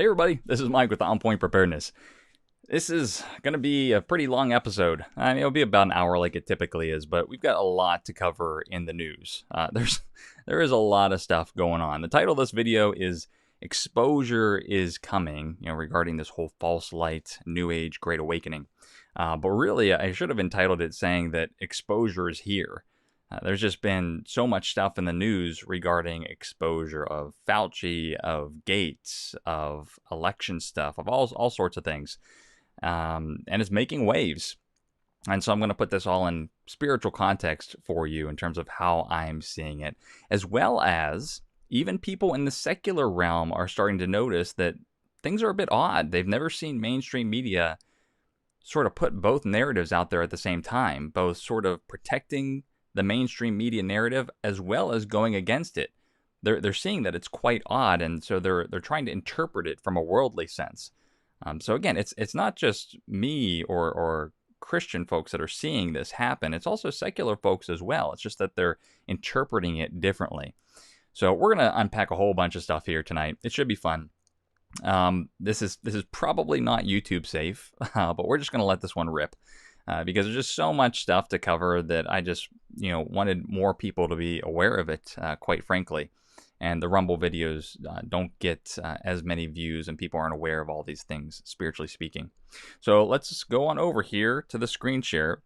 Hey everybody, this is Mike with On Point Preparedness. This is going to be a pretty long episode. I mean, it'll be about an hour like it typically is, but we've got a lot to cover in the news. There is a lot of stuff going on. The title of this video is Exposure is Coming, regarding this whole false light, New Age, Great Awakening. But really, I should have entitled it saying that exposure is here. There's just been so much stuff in the news regarding exposure of Fauci, of Gates, of election stuff, of all sorts of things. And it's making waves. And so I'm going to put this all in spiritual context for you in terms of how I'm seeing it, as well as even people in the secular realm are starting to notice that things are a bit odd. They've never seen mainstream media sort of put both narratives out there at the same time, both sort of protecting the mainstream media narrative as well as going against it. They're seeing that it's quite odd, and so they're trying to interpret it from a worldly sense. So again, it's not just me or Christian folks that are seeing this happen. It's also secular folks as well. It's just that they're interpreting it differently. So we're gonna unpack a whole bunch of stuff here tonight. It should be fun. This is probably not YouTube safe, but we're just gonna let this one rip. Because there's just so much stuff to cover that I just, wanted more people to be aware of it, quite frankly. And the Rumble videos don't get as many views, and people aren't aware of all these things, spiritually speaking. So let's go on over here to the screen share.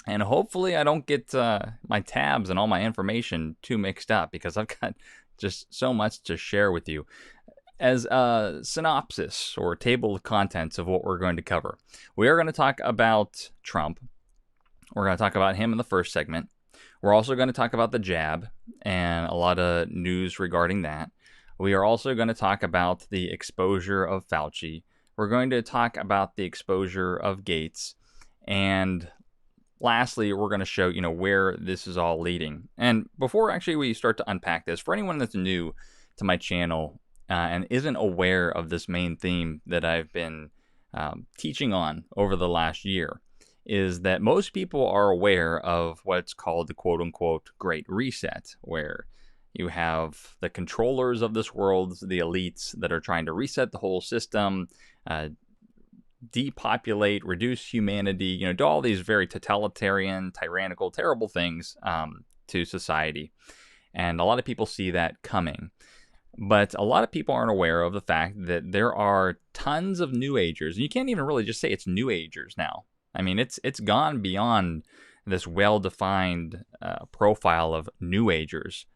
And hopefully I don't get my tabs and all my information too mixed up, because I've got just so much to share with you. As a synopsis or table of contents of what we're going to cover, we are going to talk about Trump. We're going to talk about him in the first segment. We're also going to talk about the jab and a lot of news regarding that. We are also going to talk about the exposure of Fauci. We're going to talk about the exposure of Gates. And lastly, we're going to show, where this is all leading. And before actually we start to unpack this, for anyone that's new to my channel, and isn't aware of this main theme that I've been teaching on over the last year, is that most people are aware of what's called the quote-unquote Great Reset, where you have the controllers of this world, the elites that are trying to reset the whole system, depopulate, reduce humanity, do all these very totalitarian, tyrannical, terrible things to society. And a lot of people see that coming. But a lot of people aren't aware of the fact that there are tons of New Agers. And you can't even really just say it's New Agers now. I mean, it's gone beyond this well-defined profile of New Agers.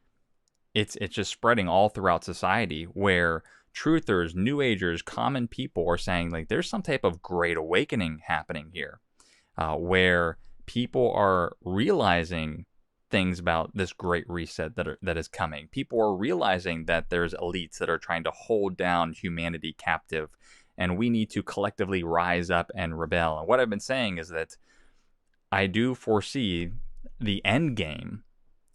It's just spreading all throughout society, where truthers, New Agers, common people are saying, like, there's some type of great awakening happening here, where people are realizing things about this great reset that is coming. People are realizing that there's elites that are trying to hold down humanity captive, and we need to collectively rise up and rebel. And what I've been saying is that I do foresee the end game,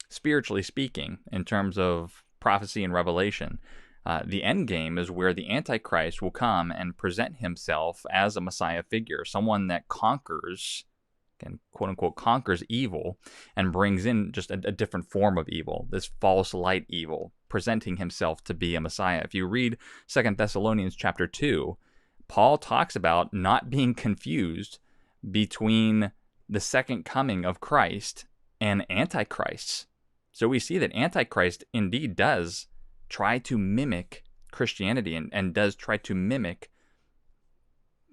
spiritually speaking, in terms of prophecy and revelation. The end game is where the Antichrist will come and present himself as a Messiah figure, someone that conquers, and quote unquote conquers evil, and brings in just a different form of evil, this false light evil, presenting himself to be a Messiah. If you read 2 Thessalonians chapter 2, Paul talks about not being confused between the second coming of Christ and Antichrists. So we see that Antichrist indeed does try to mimic Christianity and does try to mimic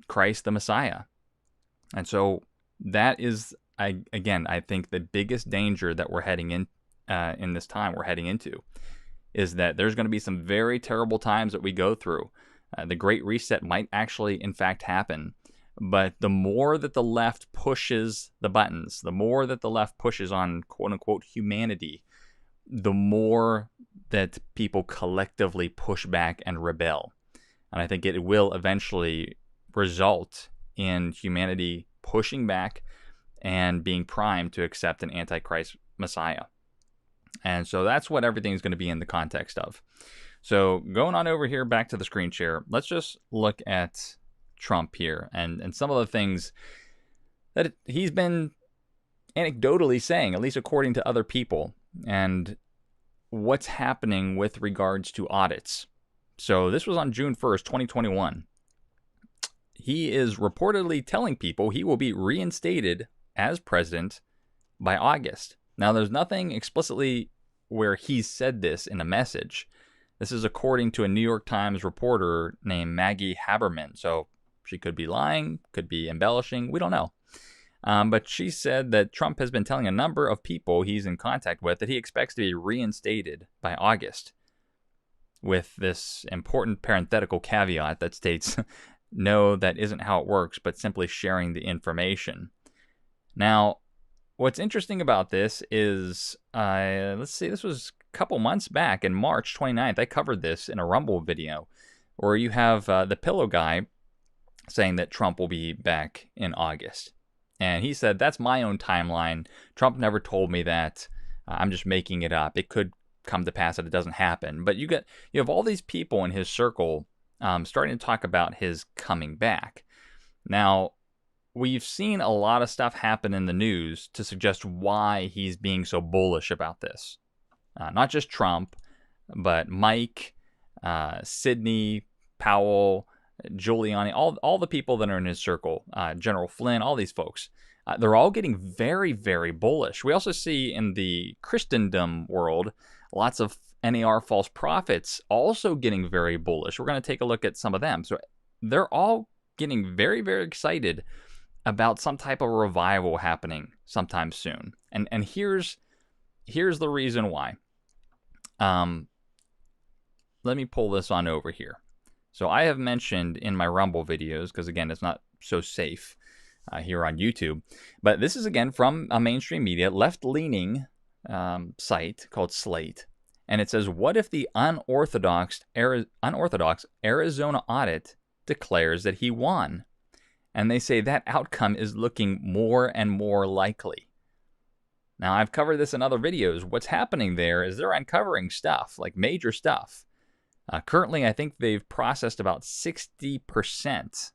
Christ the Messiah. And so that is, I think the biggest danger that we're heading in this time we're heading into, is that there's going to be some very terrible times that we go through. The Great Reset might actually, in fact, happen. But the more that the left pushes the buttons, the more that the left pushes on quote-unquote humanity, the more that people collectively push back and rebel. And I think it will eventually result in humanity pushing back and being primed to accept an Antichrist Messiah. And so that's what everything's going to be in the context of. So going on over here back to the screen share, let's just look at Trump here and some of the things that he's been anecdotally saying, at least according to other people, and what's happening with regards to audits. So this was on June 1st, 2021. He is reportedly telling people he will be reinstated as president by August. Now, there's nothing explicitly where he said this in a message. This is according to a New York Times reporter named Maggie Haberman. So she could be lying, could be embellishing. We don't know. But she said that Trump has been telling a number of people he's in contact with that he expects to be reinstated by August, with this important parenthetical caveat that states, no, that isn't how it works, but simply sharing the information. Now, what's interesting about this is, let's see, this was a couple months back in March 29th. I covered this in a Rumble video where you have the Pillow Guy saying that Trump will be back in August. And he said, that's my own timeline. Trump never told me that. I'm just making it up. It could come to pass that it doesn't happen. But you have all these people in his circle starting to talk about his coming back. Now, we've seen a lot of stuff happen in the news to suggest why he's being so bullish about this. Not just Trump, but Mike, Sidney, Powell, Giuliani, all the people that are in his circle, General Flynn, all these folks, they're all getting very, very bullish. We also see in the Christendom world, lots of NAR false prophets also getting very bullish. We're going to take a look at some of them. So they're all getting very, very excited about some type of revival happening sometime soon. And here's the reason why. Let me pull this on over here. So I have mentioned in my Rumble videos, because again, it's not so safe here on YouTube, but this is again from a mainstream media, left-leaning site called Slate. And it says, what if the unorthodox Arizona audit declares that he won? And they say that outcome is looking more and more likely. Now, I've covered this in other videos. What's happening there is they're uncovering stuff, like major stuff. Currently, I think they've processed about 60%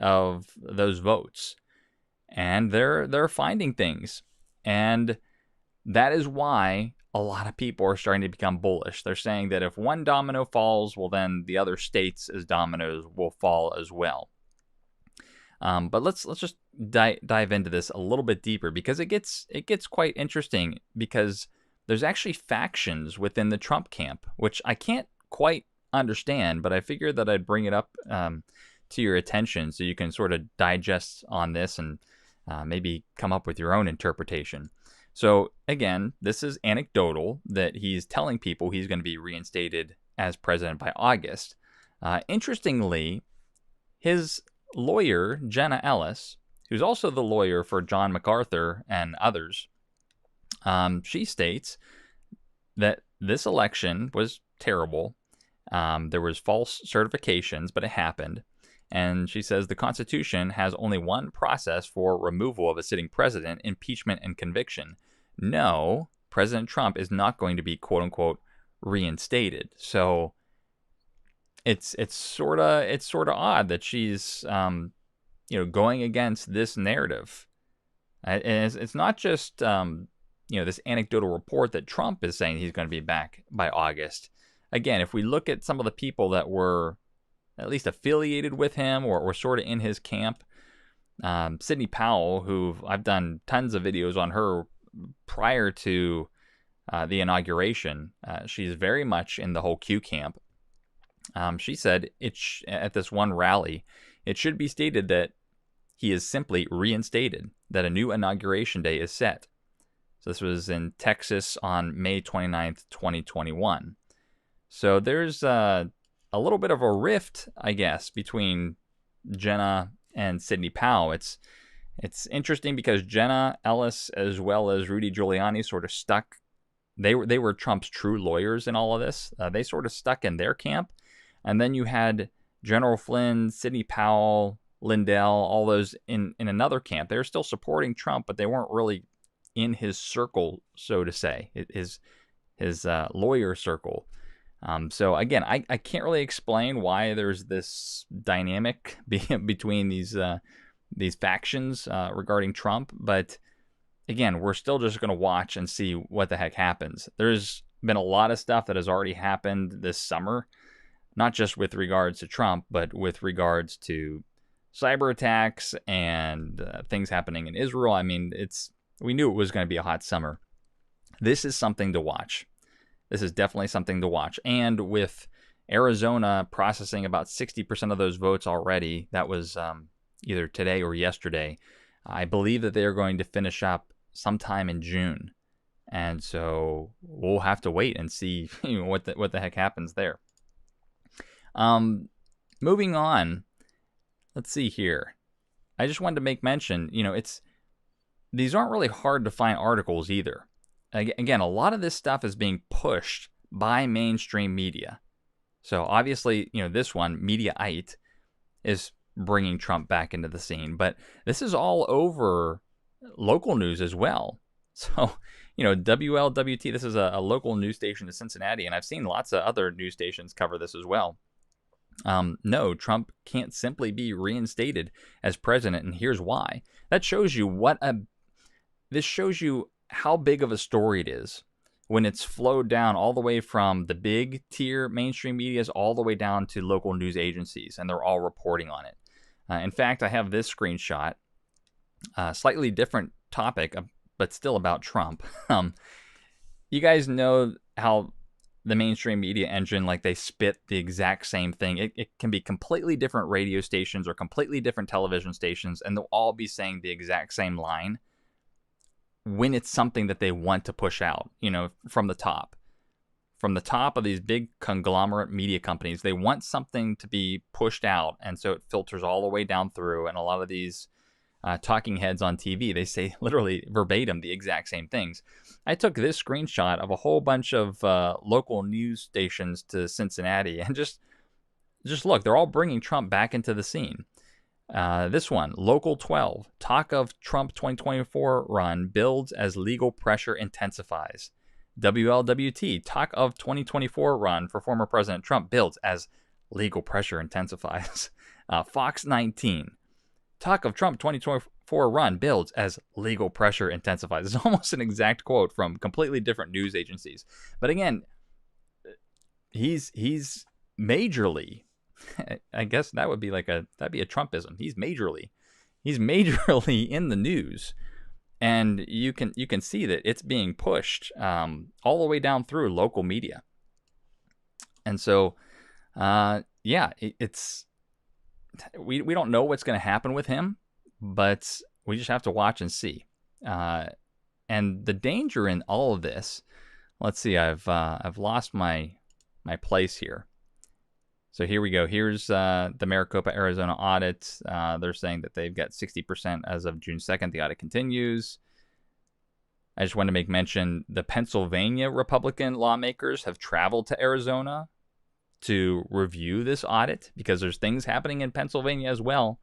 of those votes. And they're finding things. And that is why a lot of people are starting to become bullish. They're saying that if one domino falls, well, then the other states as dominoes will fall as well. But let's just dive into this a little bit deeper, because it gets quite interesting, because there's actually factions within the Trump camp, which I can't quite understand, but I figured that I'd bring it up to your attention so you can sort of digest on this and maybe come up with your own interpretation. So again, this is anecdotal that he's telling people he's going to be reinstated as president by August. Interestingly, his lawyer, Jenna Ellis, who's also the lawyer for John MacArthur and others, she states that this election was terrible. There was false certifications, but it happened. And she says the Constitution has only one process for removal of a sitting president: impeachment and conviction. No, President Trump is not going to be, quote unquote, reinstated. So it's sort of odd that she's going against this narrative. And it's not just this anecdotal report that Trump is saying he's going to be back by August. Again, if we look at some of the people that were at least affiliated with him or sort of in his camp, Sidney Powell, who I've done tons of videos on her prior to the inauguration, she's very much in the whole Q camp. She said at this one rally, it should be stated that he is simply reinstated, that a new inauguration day is set. So this was in Texas on May 29th, 2021. So there's a little bit of a rift, I guess, between Jenna and Sidney Powell. It's interesting because Jenna Ellis as well as Rudy Giuliani sort of stuck. They were Trump's true lawyers in all of this. They sort of stuck in their camp. And then you had General Flynn, Sidney Powell, Lindell, all those in another camp. They were still supporting Trump, but they weren't really in his circle, so to say, his lawyer circle. So again, I can't really explain why there's this dynamic between these factions regarding Trump. But again, we're still just going to watch and see what the heck happens. There's been a lot of stuff that has already happened this summer not just with regards to Trump, but with regards to cyber attacks and things happening in Israel. I mean, we knew it was going to be a hot summer. This is something to watch. This is definitely something to watch. And with Arizona processing about 60% of those votes already, that was either today or yesterday, I believe that they are going to finish up sometime in June. And so we'll have to wait and see what the heck happens there. Moving on, let's see here. I just wanted to make mention, these aren't really hard to find articles either. Again, a lot of this stuff is being pushed by mainstream media. So obviously, this one, Mediaite, is bringing Trump back into the scene. But this is all over local news as well. So, WLWT, this is a local news station in Cincinnati, and I've seen lots of other news stations cover this as well. No, Trump can't simply be reinstated as president, and here's why. That shows you this shows you how big of a story it is when it's flowed down all the way from the big tier mainstream medias all the way down to local news agencies, and they're all reporting on it. In fact, I have this screenshot, slightly different topic, but still about Trump. You guys know how the mainstream media engine, like they spit the exact same thing. It can be completely different radio stations or completely different television stations, and they'll all be saying the exact same line when it's something that they want to push out, from the top. From the top of these big conglomerate media companies, they want something to be pushed out, and so it filters all the way down through, and a lot of these talking heads on TV, they say literally verbatim the exact same things. I took this screenshot of a whole bunch of local news stations to Cincinnati, and just look, they're all bringing Trump back into the scene. This one, Local 12, talk of Trump 2024 run builds as legal pressure intensifies. WLWT, talk of 2024 run for former President Trump builds as legal pressure intensifies. Fox 19, talk of Trump 2024 run builds as legal pressure intensifies. It's almost an exact quote from completely different news agencies. But again, he's majorly, I guess that would be that'd be a Trumpism. He's majorly in the news, and you can see that it's being pushed all the way down through local media. And so, it's we don't know what's going to happen with him, but we just have to watch and see. And the danger in all of this, let's see, I've lost my place here. So here we go. Here's the Maricopa, Arizona audit. They're saying that they've got 60% as of June 2nd. The audit continues. I just want to make mention the Pennsylvania Republican lawmakers have traveled to Arizona to review this audit because there's things happening in Pennsylvania as well.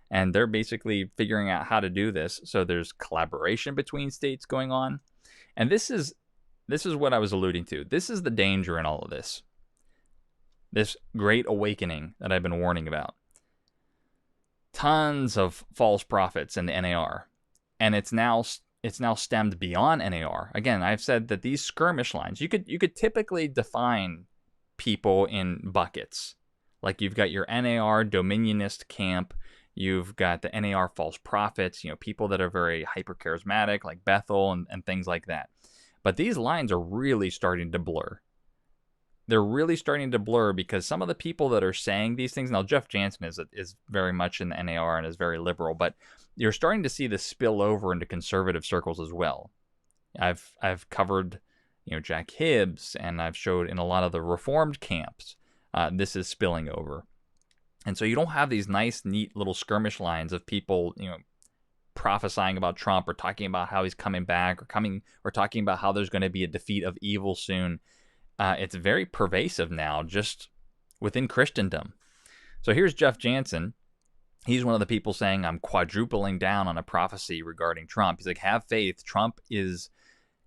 And they're basically figuring out how to do this. So there's collaboration between states going on. And this is what I was alluding to. This is the danger in all of this. This great awakening that I've been warning about. Tons of false prophets in the NAR. And it's now stemmed beyond NAR. Again, I've said that these skirmish lines, you could typically define people in buckets. Like you've got your NAR dominionist camp, you've got the NAR false prophets, people that are very hyper charismatic, like Bethel and things like that. But these lines are really starting to blur. They're really starting to blur because some of the people that are saying these things, now Jeff Jansen is very much in the NAR and is very liberal, but you're starting to see this spill over into conservative circles as well. I've covered, Jack Hibbs, and I've showed in a lot of the Reformed camps, this is spilling over. And so you don't have these nice, neat little skirmish lines of people, prophesying about Trump or talking about how he's coming back or talking about how there's going to be a defeat of evil soon. It's very pervasive now, just within Christendom. So here's Jeff Jansen. He's one of the people saying, I'm quadrupling down on a prophecy regarding Trump. He's like, have faith. Trump is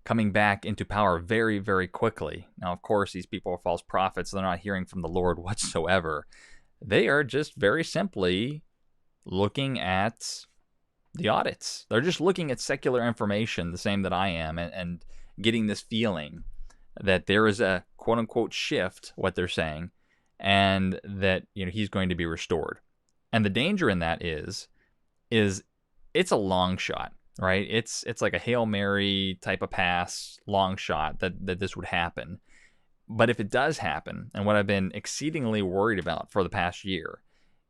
coming back into power very, very quickly. Now, of course, these people are false prophets. They're not hearing from the Lord whatsoever. They are just very simply looking at the audits. They're just looking at secular information, the same that I am, and getting this feeling that there is a quote-unquote shift, what they're saying, and that he's going to be restored. And the danger in that is it's a long shot, right? It's like a Hail Mary type of pass, long shot that this would happen. But if it does happen, and what I've been exceedingly worried about for the past year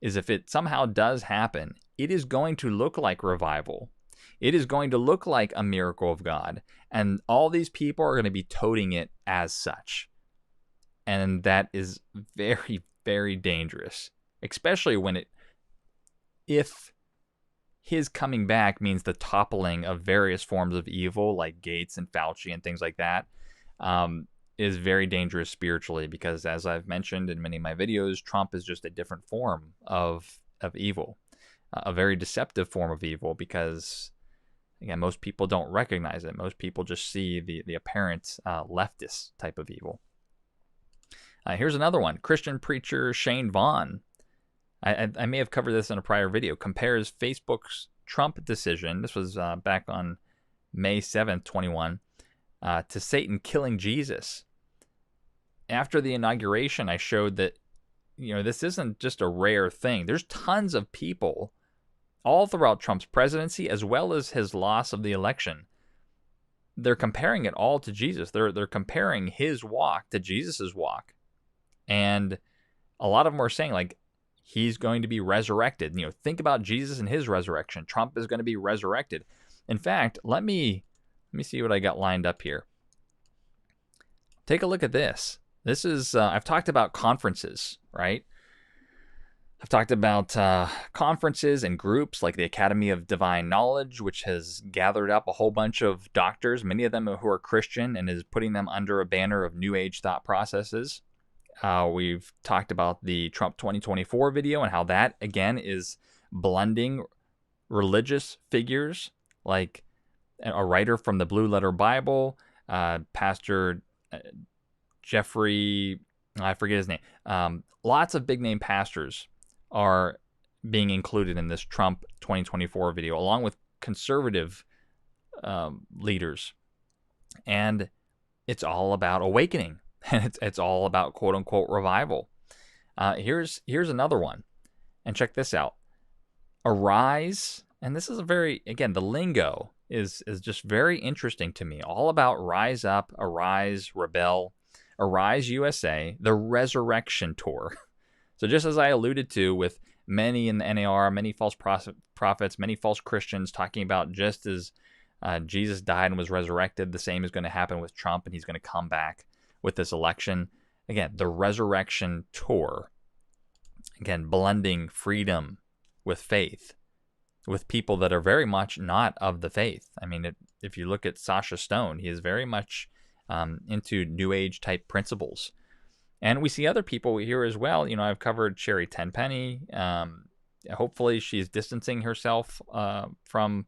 is if it somehow does happen, it is going to look like revival. It is going to look like a miracle of God. And all these people are going to be toting it as such. And that is very, very dangerous, especially if his coming back means the toppling of various forms of evil like Gates and Fauci and things like that, is very dangerous spiritually, because as I've mentioned in many of my videos, Trump is just a different form of evil, a very deceptive form of evil, because again, most people don't recognize it. Most people just see the apparent leftist type of evil. Here's another one. Christian preacher Shane Vaughn, I may have covered this in a prior video, compares Facebook's Trump decision, this was back on May 7th, 21, to Satan killing Jesus. After the inauguration, I showed that this isn't just a rare thing. There's tons of people all throughout Trump's presidency, as well as his loss of the election. They're comparing it all to Jesus. They're comparing his walk to Jesus's walk. And a lot of them are saying, like, he's going to be resurrected. Think about Jesus and his resurrection. Trump is going to be resurrected. In fact, let me see what I got lined up here. Take a look at this. This is, I've talked about conferences, right? I've talked about conferences and groups like the Academy of Divine Knowledge, which has gathered up a whole bunch of doctors, many of them who are Christian, and is putting them under a banner of New Age thought processes. We've talked about the Trump 2024 video and how that, again, is blending religious figures like a writer from the Blue Letter Bible, Pastor Jeffrey, I forget his name. Lots of big name pastors are being included in this Trump 2024 video, along with conservative leaders. And it's all about awakening. And it's all about quote unquote revival. Here's another one. And check this out. Arise. And this is again, the lingo is just very interesting to me. All about rise up, arise, rebel, Arise USA, the Resurrection Tour. So just as I alluded to with many in the NAR, many false prophets, many false Christians talking about just as Jesus died and was resurrected, the same is going to happen with Trump, and he's going to come back with this election. Again, the Resurrection Tour. Again, blending freedom with faith, with people that are very much not of the faith. I mean, if you look at Sasha Stone, he is very much into New Age type principles. And we see other people here as well. I've covered Sherry Tenpenny. Hopefully she's distancing herself from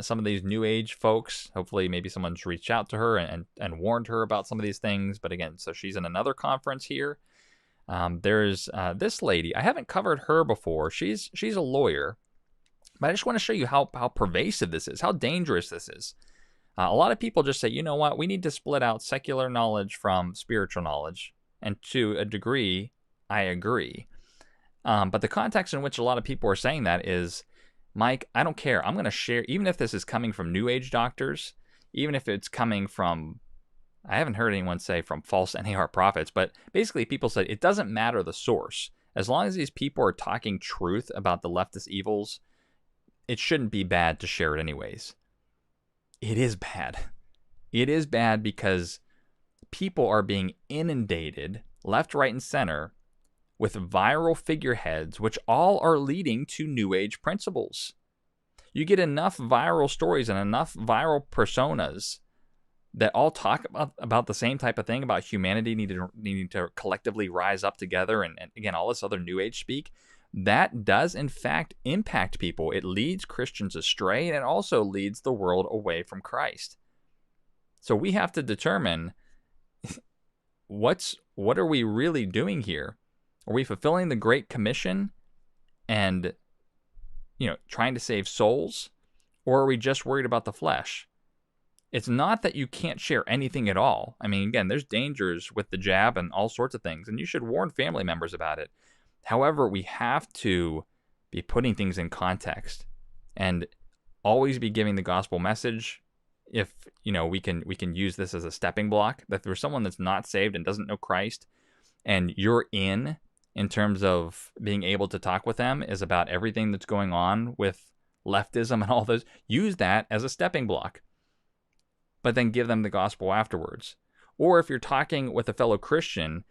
some of these New Age folks. Hopefully maybe someone's reached out to her and warned her about some of these things. But again, so she's in another conference here. There's this lady. I haven't covered her before. She's a lawyer. But I just want to show you how pervasive this is, how dangerous this is. A lot of people just say, you know what, we need to split out secular knowledge from spiritual knowledge. And to a degree, I agree. But the context in which a lot of people are saying that is, Mike, I don't care. I'm going to share, even if this is coming from New Age doctors, even if it's coming from, I haven't heard anyone say from false NAR prophets, but basically people said it doesn't matter the source. As long as these people are talking truth about the leftist evils, it shouldn't be bad to share it anyways. It is bad. It is bad because people are being inundated left, right, and center with viral figureheads, which all are leading to New Age principles. You get enough viral stories and enough viral personas that all talk about the same type of thing, about humanity needing to collectively rise up together, and again, all this other New Age speak. That does, in fact, impact people. It leads Christians astray, and it also leads the world away from Christ. So we have to determine what are we really doing here? Are we fulfilling the Great Commission and trying to save souls, or are we just worried about the flesh? It's not that you can't share anything at all. I mean, again, there's dangers with the jab and all sorts of things, and you should warn family members about it. However, we have to be putting things in context and always be giving the gospel message. If we can use this as a stepping block, that there's someone that's not saved and doesn't know Christ, and you're in terms of being able to talk with them is about everything that's going on with leftism and all those, use that as a stepping block, but then give them the gospel afterwards. Or if you're talking with a fellow Christian,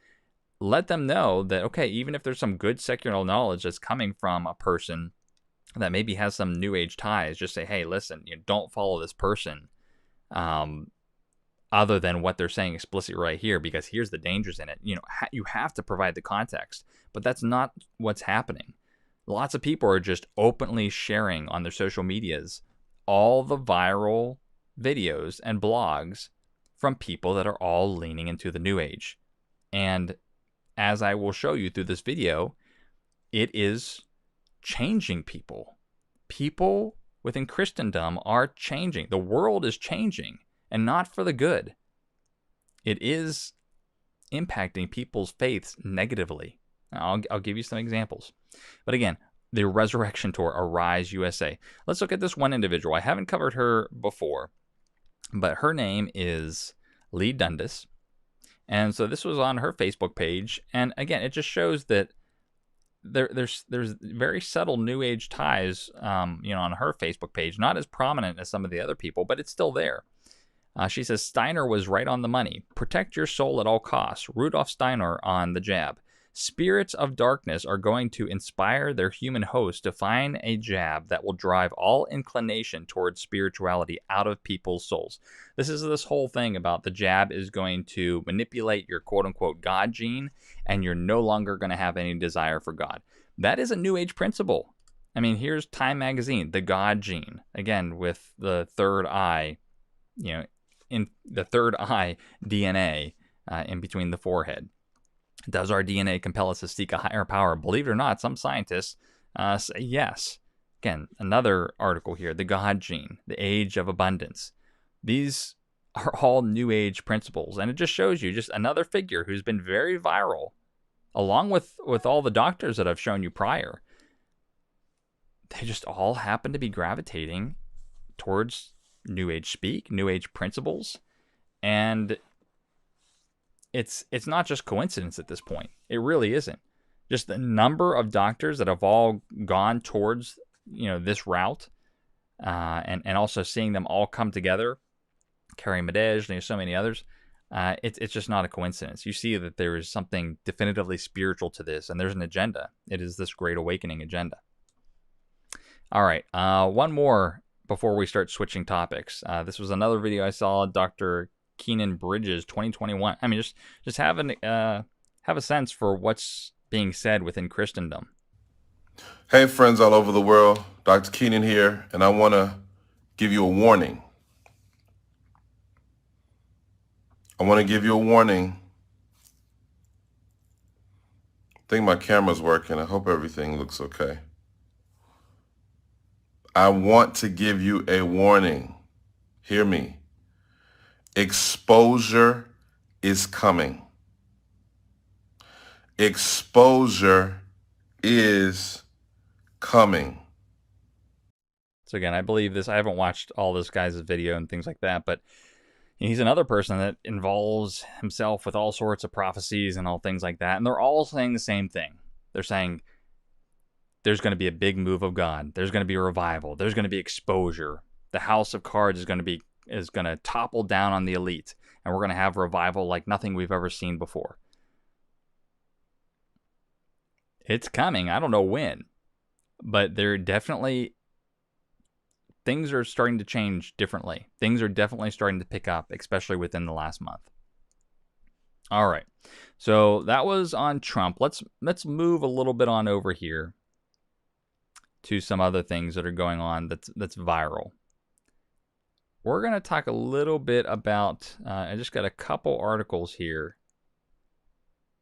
let them know that, okay, even if there's some good secular knowledge that's coming from a person that maybe has some New Age ties, just say, hey, listen, don't follow this person other than what they're saying explicitly right here, because here's the dangers in it. You have to provide the context, but that's not what's happening. Lots of people are just openly sharing on their social medias all the viral videos and blogs from people that are all leaning into the New Age. And as I will show you through this video, it is changing people. People within Christendom are changing. The world is changing, and not for the good. It is impacting people's faiths negatively. I'll give you some examples. But again, the Resurrection Tour, Arise USA. Let's look at this one individual. I haven't covered her before, but her name is Lee Dundas. And so this was on her Facebook page. And again, it just shows that there's very subtle New Age ties, on her Facebook page. Not as prominent as some of the other people, but it's still there. She says, Steiner was right on the money. Protect your soul at all costs. Rudolf Steiner on the jab. Spirits of darkness are going to inspire their human host to find a jab that will drive all inclination towards spirituality out of people's souls. This is this whole thing about the jab is going to manipulate your quote-unquote God gene, and you're no longer going to have any desire for God. That is a New Age principle. I mean, here's Time Magazine, the God gene, again, with the third eye, in the third eye DNA in between the forehead. Does our DNA compel us to seek a higher power? Believe it or not, some scientists say yes. Again, another article here, the God gene, the age of abundance. These are all New Age principles, and it just shows you just another figure who's been very viral, along with all the doctors that I've shown you prior. They just all happen to be gravitating towards New Age speak, New Age principles, and it's not just coincidence at this point. It really isn't. Just the number of doctors that have all gone towards this route, and also seeing them all come together, Carrie Madej, and so many others. It's just not a coincidence. You see that there is something definitively spiritual to this, and there's an agenda. It is this Great Awakening agenda. All right, one more before we start switching topics. This was another video I saw, Dr. Keenan Bridges 2021. I mean, just have a sense for what's being said within Christendom. Hey friends all over the world, Dr. Keenan here, and I want to give you a warning. I think my camera's working. I hope everything looks okay. I want to give you a warning. Hear me. Exposure is coming. Exposure is coming. So again, I believe this. I haven't watched all this guy's video and things like that, but he's another person that involves himself with all sorts of prophecies and all things like that. And they're all saying the same thing. They're saying there's going to be a big move of God. There's going to be a revival. There's going to be exposure. The house of cards is going to topple down on the elite, and we're going to have revival like nothing we've ever seen before. It's coming. I don't know when, but they're definitely, things are starting to change differently. Things are definitely starting to pick up, especially within the last month. All right, so that was on Trump. Let's move a little bit on over here to some other things that are going on that's viral. We're going to talk a little bit about, I just got a couple articles here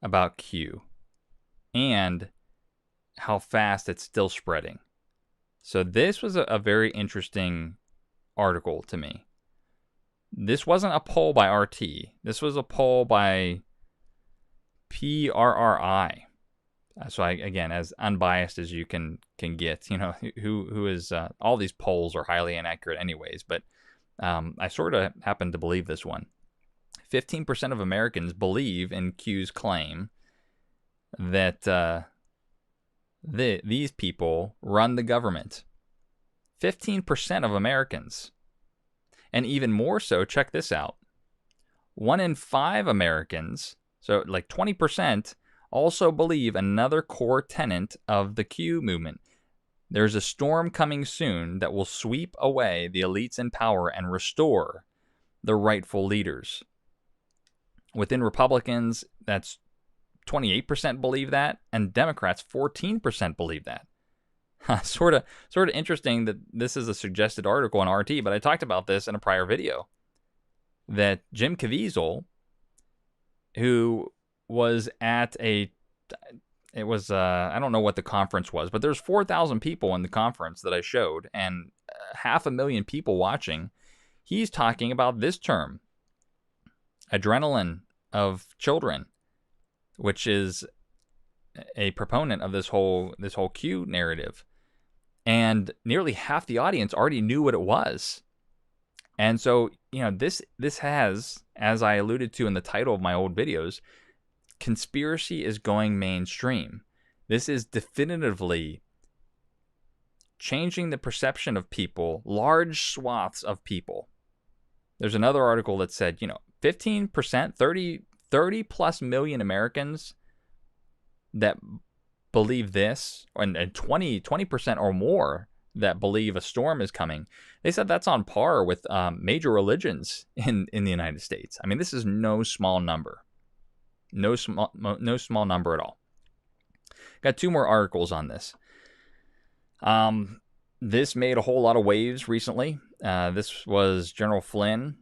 about Q and how fast it's still spreading. So this was a very interesting article to me. This wasn't a poll by RT. This was a poll by PRRI. So again, as unbiased as you can get, who is all these polls are highly inaccurate anyways, but I sort of happen to believe this one. 15% of Americans believe in Q's claim that these people run the government. 15% of Americans. And even more so, check this out. 1 in 5 Americans, so like 20%, also believe another core tenet of the Q movement. There's a storm coming soon that will sweep away the elites in power and restore the rightful leaders. Within Republicans, that's 28% believe that, and Democrats 14% believe that. Sort of interesting that this is a suggested article on RT, but I talked about this in a prior video. That Jim Caviezel, who was at I don't know what the conference was, but there's 4,000 people in the conference that I showed, and 500,000 people watching. He's talking about this term, adrenaline of children, which is a proponent of this whole Q narrative. And nearly half the audience already knew what it was. And so, this has, as I alluded to in the title of my old videos, conspiracy is going mainstream. This is definitively changing the perception of people, large swaths of people. There's another article that said, 15%, 30 plus million Americans that believe this, and 20% or more that believe a storm is coming. They said that's on par with major religions in the United States. I mean, this is no small number. No small number at all. Got 2 more articles on this. This made a whole lot of waves recently. This was General Flynn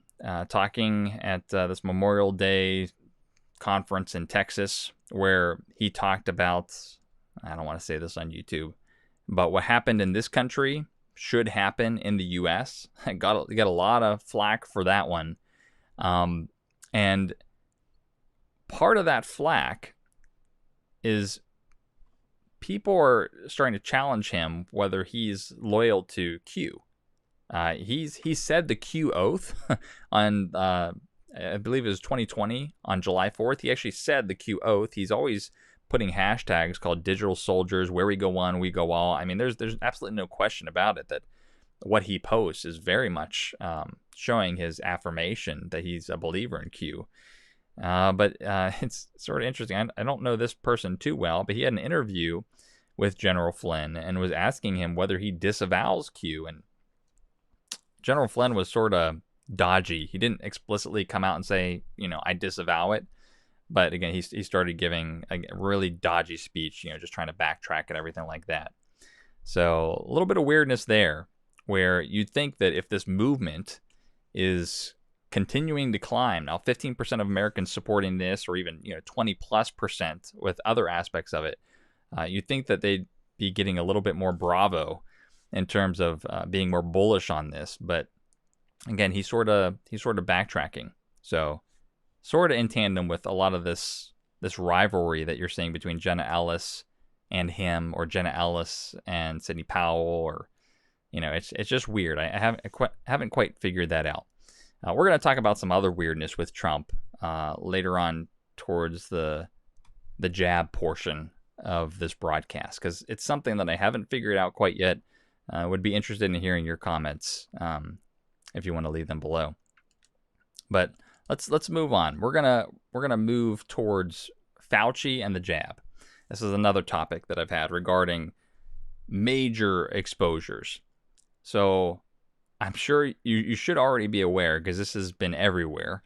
talking at this Memorial Day conference in Texas, where he talked about, I don't want to say this on YouTube, but what happened in this country should happen in the U.S. I got a lot of flack for that one. And part of that flack is people are starting to challenge him whether he's loyal to Q. He said the Q oath on, I believe it was 2020 on July 4th. He actually said the Q oath. He's always putting hashtags called digital soldiers, where we go one, we go all. I mean, there's absolutely no question about it that what he posts is very much showing his affirmation that he's a believer in Q. But it's sort of interesting. I don't know this person too well, but he had an interview with General Flynn and was asking him whether he disavows Q. And General Flynn was sort of dodgy. He didn't explicitly come out and say, I disavow it. But again, he started giving a really dodgy speech, just trying to backtrack and everything like that. So a little bit of weirdness there, where you'd think that if this movement is continuing to climb, now 15% of Americans supporting this, or even 20+% with other aspects of it, you'd think that they'd be getting a little bit more bravo in terms of being more bullish on this. But again, he's sort of backtracking. So sort of in tandem with a lot of this rivalry that you're seeing between Jenna Ellis and him, or Jenna Ellis and Sidney Powell, or it's just weird. I haven't quite figured that out. We're going to talk about some other weirdness with Trump later on towards the jab portion of this broadcast, because it's something that I haven't figured out quite yet. Would be interested in hearing your comments if you want to leave them below. But let's move on. We're gonna move towards Fauci and the jab. This is another topic that I've had regarding major exposures. So I'm sure you should already be aware, because this has been everywhere,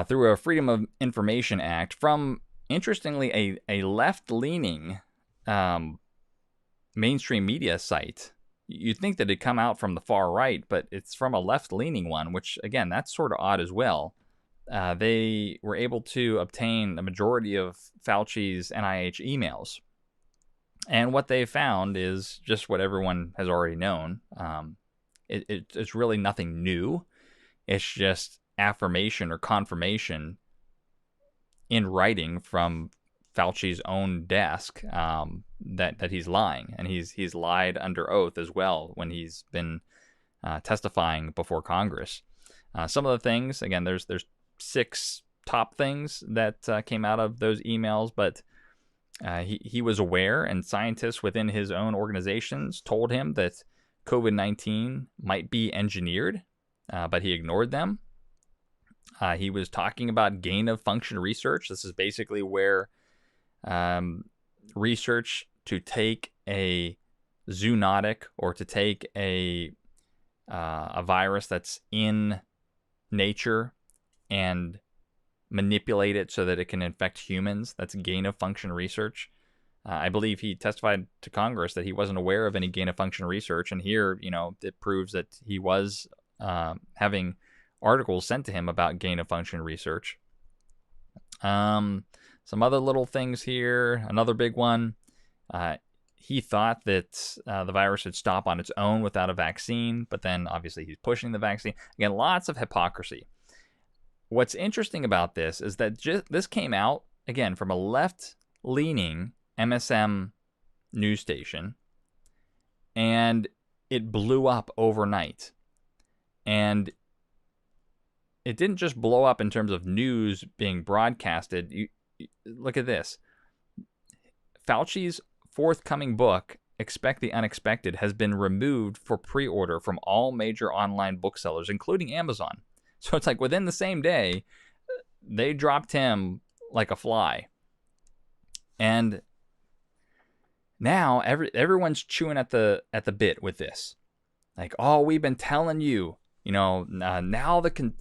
through a Freedom of Information Act from, interestingly, a left-leaning mainstream media site. You'd think that it'd come out from the far right, but it's from a left-leaning one, which, again, that's sort of odd as well. They were able to obtain the majority of Fauci's NIH emails. And what they found is just what everyone has already known. It's really nothing new. It's just affirmation or confirmation in writing from Fauci's own desk that he's lying, and he's lied under oath as well when he's been testifying before Congress. Some of the things, again, there's 6 top things that came out of those emails, but he was aware, and scientists within his own organizations told him that COVID-19 might be engineered, but he ignored them. He was talking about gain of function research. This is basically where research to take a zoonotic or to take a virus that's in nature and manipulate it so that it can infect humans. That's gain of function research. I believe he testified to Congress that he wasn't aware of any gain of function research, and here, it proves that he was having articles sent to him about gain of function research. Some other little things here. Another big one. He thought that the virus would stop on its own without a vaccine, but then obviously he's pushing the vaccine. Again, lots of hypocrisy. What's interesting about this is that this came out, again, from a left-leaning MSM news station, and it blew up overnight. And it didn't just blow up in terms of news being broadcasted. Look at this. Fauci's forthcoming book, Expect the Unexpected, has been removed for pre-order from all major online booksellers, including Amazon. So it's like within the same day, they dropped him like a fly. And now everyone's chewing at the bit with this. Like, oh, we've been telling you, now the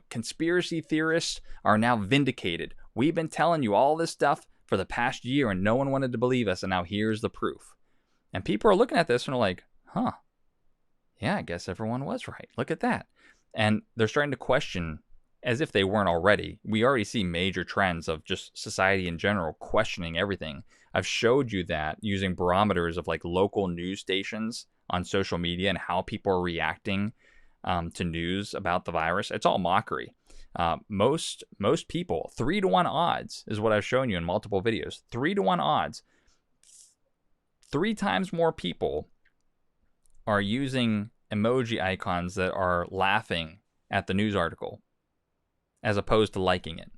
conspiracy theorists are now vindicated. We've been telling you all this stuff for the past year, and no one wanted to believe us, and now here's the proof. And people are looking at this and are like, huh, yeah, I guess everyone was right. Look at that. And they're starting to question, as if they weren't already. We already see major trends of just society in general questioning everything. I've showed you that using barometers of like local news stations on social media and how people are reacting to news about the virus. It's all mockery. Most people, 3-to-1 odds is what I've shown you in multiple videos. 3-to-1 odds. 3 times more people are using emoji icons that are laughing at the news article as opposed to liking it.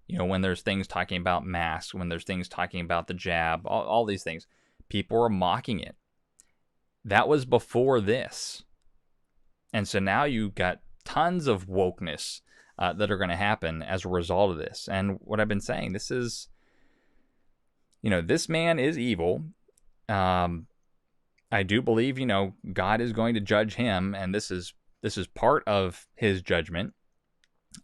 When there's things talking about masks, when there's things talking about the jab, all these things, people are mocking it. That was before this. And so now you've got tons of wokeness that are going to happen as a result of this. And what I've been saying, this is, this man is evil. I do believe, God is going to judge him, and this is part of his judgment.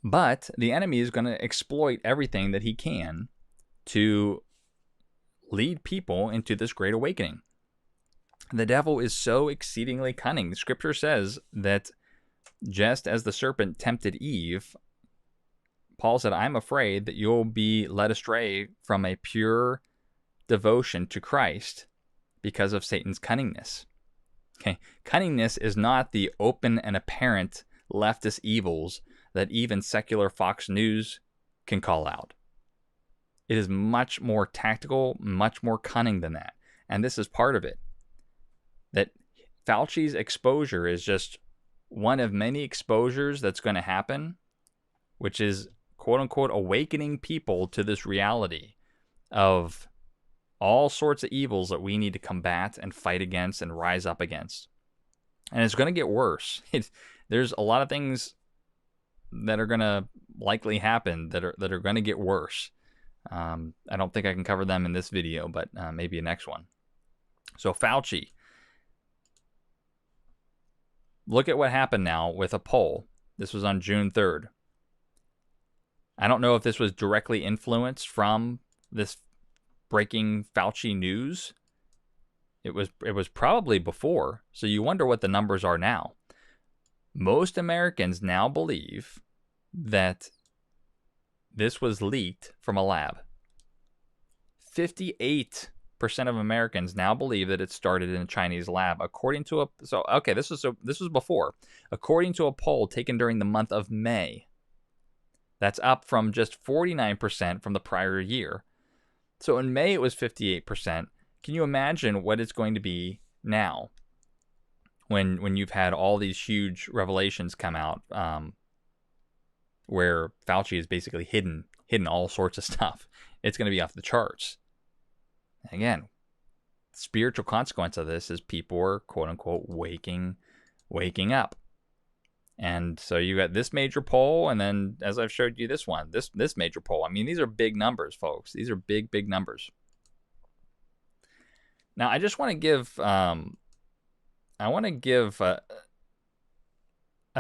But the enemy is going to exploit everything that he can to lead people into this great awakening. The devil is so exceedingly cunning. The scripture says that just as the serpent tempted Eve, Paul said, I'm afraid that you'll be led astray from a pure devotion to Christ because of Satan's cunningness. Okay, cunningness is not the open and apparent leftist evils that even secular Fox News can call out. It is much more tactical, much more cunning than that. And this is part of it. That Fauci's exposure is just one of many exposures that's going to happen, which is, quote unquote, awakening people to this reality of all sorts of evils that we need to combat and fight against and rise up against. And it's going to get worse. There's a lot of things that are going to likely happen that are going to get worse. I don't think I can cover them in this video, but maybe a next one. So Fauci, look at what happened now with a poll. This was on June 3rd. I don't know if this was directly influenced from this breaking Fauci news. It was probably before, so you wonder what the numbers are now. Most Americans now believe that this was leaked from a lab. 58% of Americans now believe that it started in a Chinese lab, according to a this was before, according to a poll taken during the month of May. That's up from just 49% from the prior year. So in May it was 58%. Can you imagine what it's going to be now, when you've had all these huge revelations come out, where Fauci has basically hidden all sorts of stuff? It's going to be off the charts. Again, spiritual consequence of this is people are quote unquote waking up. And so you got this major poll, and then as I've showed you this one, this major poll. I mean, these are big numbers, folks. These are big numbers. Now, I just want to give a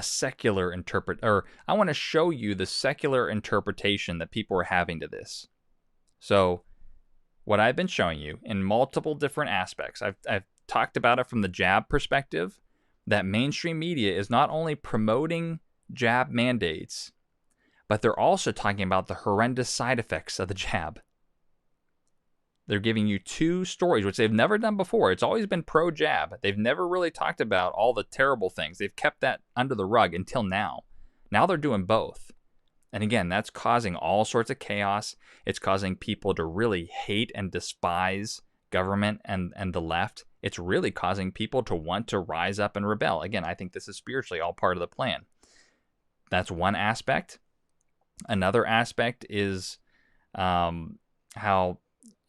secular I want to show you the secular interpretation that people are having to this. So, what I've been showing you in multiple different aspects, I've talked about it from the jab perspective, that mainstream media is not only promoting jab mandates, but they're also talking about the horrendous side effects of the jab. They're giving you two stories, which they've never done before. It's always been pro-jab. They've never really talked about all the terrible things. They've kept that under the rug until now. Now they're doing both. And again, that's causing all sorts of chaos. It's causing people to really hate and despise government and the left. It's really causing people to want to rise up and rebel. Again, I think this is spiritually all part of the plan. That's one aspect. Another aspect is how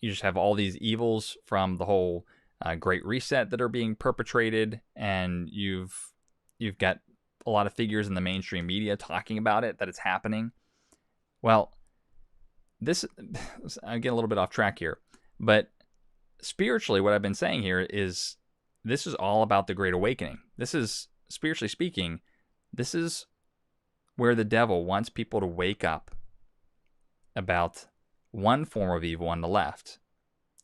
you just have all these evils from the whole Great Reset that are being perpetrated, and you've got a lot of figures in the mainstream media talking about it, that it's happening. Well, I'm getting a little bit off track here, but spiritually, what I've been saying here is this is all about the Great Awakening. This is, spiritually speaking, this is where the devil wants people to wake up about one form of evil on the left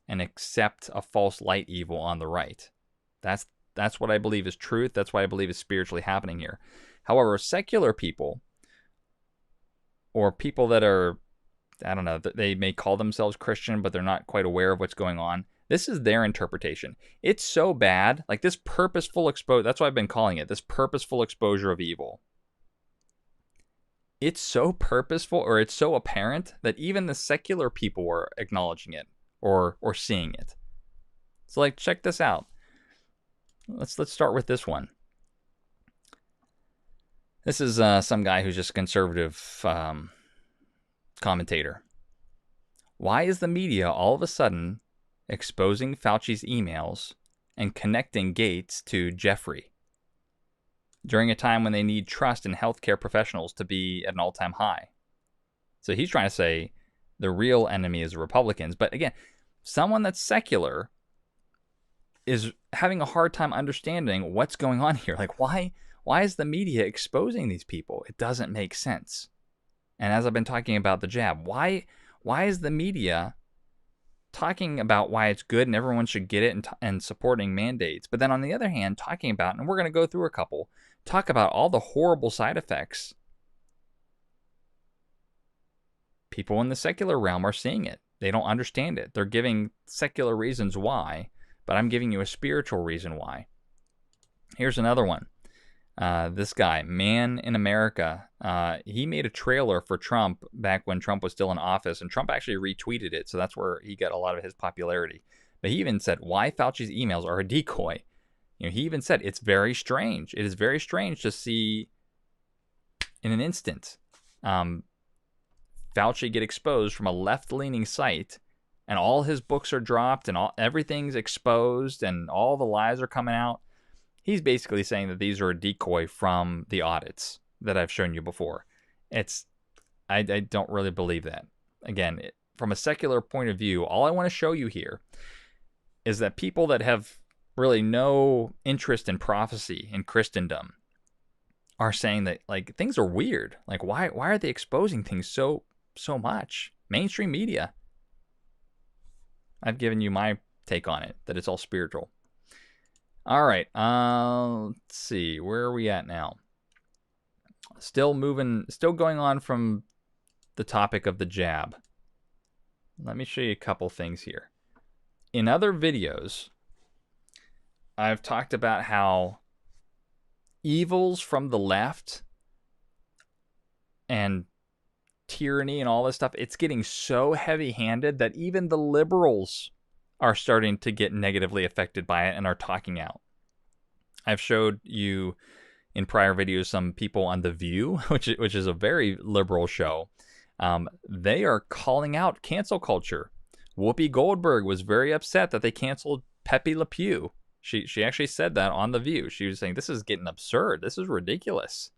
and accept a false light evil on the right. That's what I believe is truth. That's what I believe is spiritually happening here. However, secular people, or people that are, I don't know, they may call themselves Christian, but they're not quite aware of what's going on, this is their interpretation. It's so bad, like this purposeful exposure, that's what I've been calling it, this purposeful exposure of evil. It's so purposeful, or it's so apparent, that even the secular people are acknowledging it or seeing it. So, like, check this out. Let's start with this one. This is some guy who's just a conservative commentator. Why is the media all of a sudden exposing Fauci's emails and connecting Gates to Jeffrey during a time when they need trust in healthcare professionals to be at an all-time high? So he's trying to say the real enemy is the Republicans. But again, someone that's secular is having a hard time understanding what's going on here. Like, why is the media exposing these people? It doesn't make sense. And as I've been talking about the jab, why is the media talking about why it's good and everyone should get it and supporting mandates, but then on the other hand, talking about, and we're going to go through a couple, talk about all the horrible side effects? People in the secular realm are seeing it. They don't understand it. They're giving secular reasons why, but I'm giving you a spiritual reason why. Here's another one. This guy, Man in America, he made a trailer for Trump back when Trump was still in office, and Trump actually retweeted it, so that's where he got a lot of his popularity. But he even said why Fauci's emails are a decoy. You know, he even said it's very strange. It is very strange to see in an instant Fauci get exposed from a left-leaning site, and all his books are dropped, and everything's exposed, and all the lies are coming out. He's basically saying that these are a decoy from the audits that I've shown you before. I don't really believe that. Again, from a secular point of view, all I want to show you here is that people that have really no interest in prophecy in Christendom are saying that, like, things are weird. Like, why are they exposing things so much? Mainstream media. I've given you my take on it, that it's all spiritual. All right, let's see, where are we at now? Still going on from the topic of the jab. Let me show you a couple things here. in other videos, I've talked about how evils from the left and tyranny and all this stuff, it's getting so heavy-handed that even the liberals are starting to get negatively affected by it and are talking out. I've showed you in prior videos some people on The View, which is a very liberal show. They are calling out cancel culture. Whoopi Goldberg was very upset that they canceled Pepe Le Pew. She actually said that on The View. She was saying, this is getting absurd. This is ridiculous.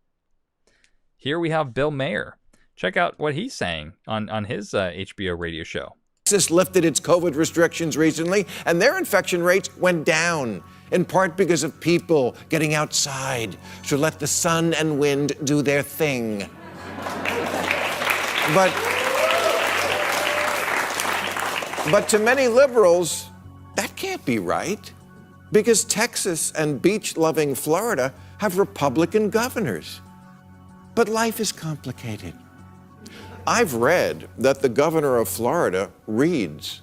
Here we have Bill Maher. Check out what he's saying on his HBO radio show. Texas lifted its COVID restrictions recently, and their infection rates went down, in part because of people getting outside to let the sun and wind do their thing. But to many liberals, that can't be right, because Texas and beach-loving Florida have Republican governors. But life is complicated. I've read that the governor of Florida reads.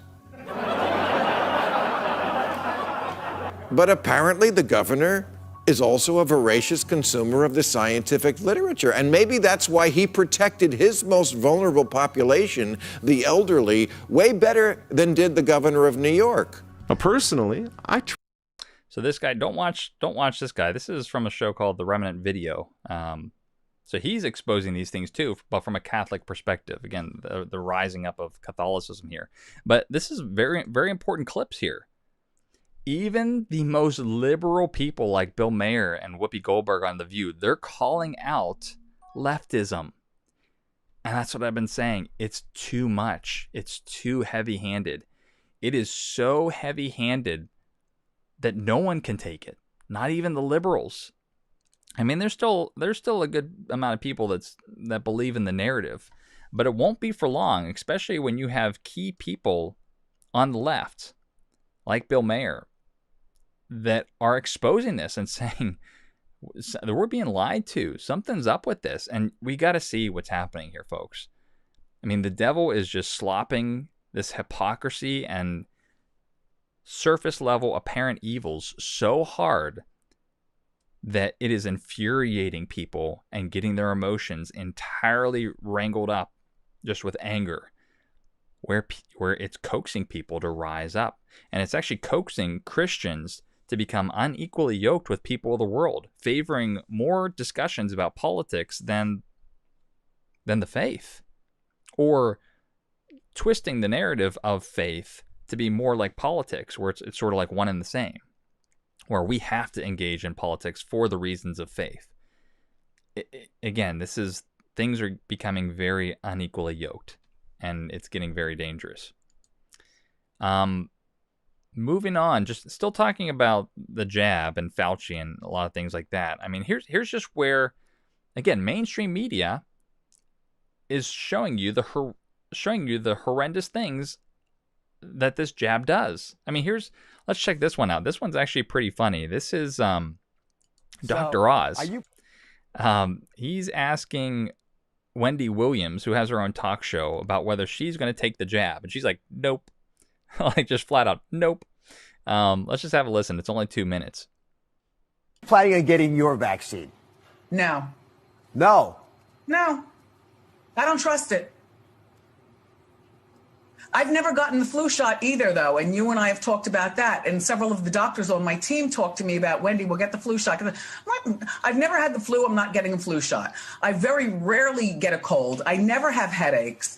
But apparently the governor is also a voracious consumer of the scientific literature. And maybe that's why he protected his most vulnerable population, the elderly, way better than did the governor of New York. Personally, So this guy, don't watch this guy. This is from a show called The Remnant Video. So he's exposing these things too, but from a Catholic perspective. Again, the rising up of Catholicism here. But this is very, very important clips here. Even the most liberal people like Bill Maher and Whoopi Goldberg on The View, they're calling out leftism. And that's what I've been saying. It's too much. It's too heavy-handed. It is so heavy-handed that no one can take it. Not even the liberals. I mean, there's still a good amount of people that believe in the narrative, but it won't be for long, especially when you have key people on the left, like Bill Maher, that are exposing this and saying that we're being lied to. Something's up with this, and we got to see what's happening here, folks. I mean, the devil is just slopping this hypocrisy and surface level apparent evils so hard that it is infuriating people and getting their emotions entirely wrangled up just with anger, where it's coaxing people to rise up. And it's actually coaxing Christians to become unequally yoked with people of the world, favoring more discussions about politics than the faith, or twisting the narrative of faith to be more like politics, where it's sort of like one and the same, where we have to engage in politics for the reasons of faith. Again, things are becoming very unequally yoked, and it's getting very dangerous. Moving on, just still talking about the jab and Fauci and a lot of things like that. I mean, here's just where, again, mainstream media is showing you the horrendous things that this jab does. I mean, let's check this one out. This one's actually pretty funny. This is Dr. Oz. He's asking Wendy Williams, who has her own talk show, about whether she's going to take the jab. And she's like, nope. Like, just flat out, nope. Let's just have a listen. It's only 2 minutes. Planning on getting your vaccine? No. No. No. I don't trust it. I've never gotten the flu shot either, though, and you and I have talked about that, and several of the doctors on my team talked to me about, Wendy, we'll get the flu shot. I've never had the flu. I'm not getting a flu shot. I very rarely get a cold. I never have headaches.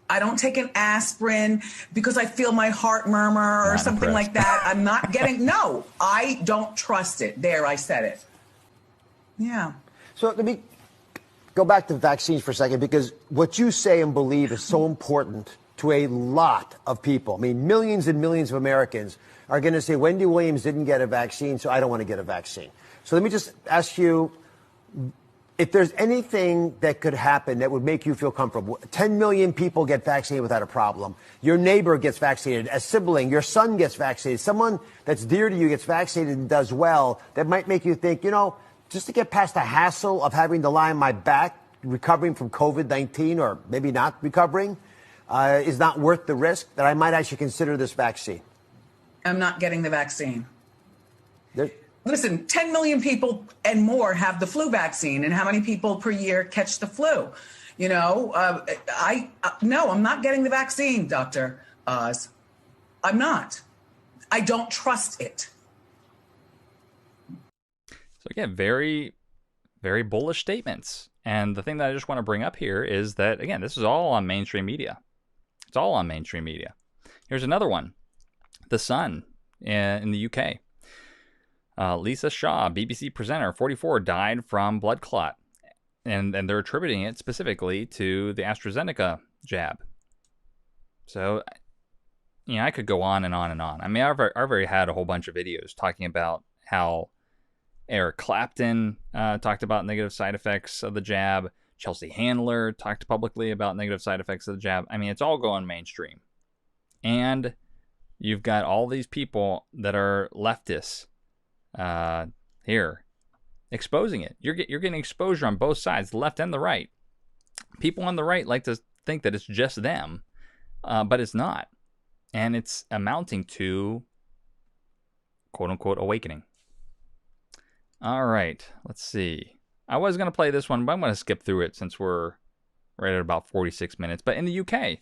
I don't take an aspirin because I feel my heart murmur or something like that. I'm not getting, no, I don't trust it. There, I said it. Yeah. So let me go back to vaccines for a second, because what you say and believe is so important to a lot of people. I mean, millions and millions of Americans are going to say, Wendy Williams didn't get a vaccine, so I don't want to get a vaccine. So let me just ask you, if there's anything that could happen that would make you feel comfortable. 10 million people get vaccinated without a problem. Your neighbor gets vaccinated, a sibling, your son gets vaccinated, someone that's dear to you gets vaccinated and does well, that might make you think, just to get past the hassle of having to lie on my back, recovering from COVID-19, or maybe not recovering, is not worth the risk, that I might actually consider this vaccine. am not getting the vaccine. There- Listen, 10 million people and more have the flu vaccine, and how many people per year catch the flu? You know, no, I'm not getting the vaccine, Dr. Oz. I'm not. I don't trust it. So again, very, very bullish statements. And the thing that I just want to bring up here is that, again, this is all on mainstream media. It's all on mainstream media. Here's another one. The Sun in the UK. Lisa Shaw, BBC presenter, 44, died from blood clot. And they're attributing it specifically to the astra-zeneca jab. So, you know, I could go on and on and on. I mean, I've already had a whole bunch of videos talking about how Eric Clapton talked about negative side effects of the jab. Chelsea Handler talked publicly about negative side effects of the jab. I mean, it's all going mainstream. And you've got all these people that are leftists here exposing it. You're getting exposure on both sides, the left and the right. People on the right like to think that it's just them, but it's not. And it's amounting to, quote-unquote, awakening. All right, let's see. I was going to play this one, but I'm going to skip through it since we're right at about 46 minutes. But in the UK,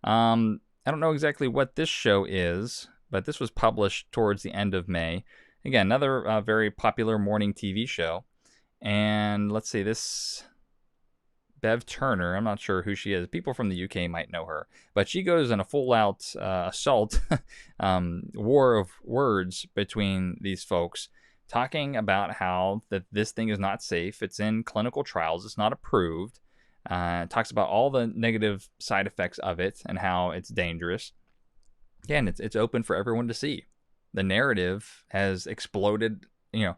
I don't know exactly what this show is, but this was published towards the end of May. Again, another very popular morning TV show. And let's see, this Bev Turner, I'm not sure who she is. People from the UK might know her. But she goes in a full-out assault, war of words between these folks, talking about how that this thing is not safe. It's in clinical trials. It's not approved. Talks about all the negative side effects of it and how it's dangerous. Again, it's open for everyone to see. The narrative has exploded, you know,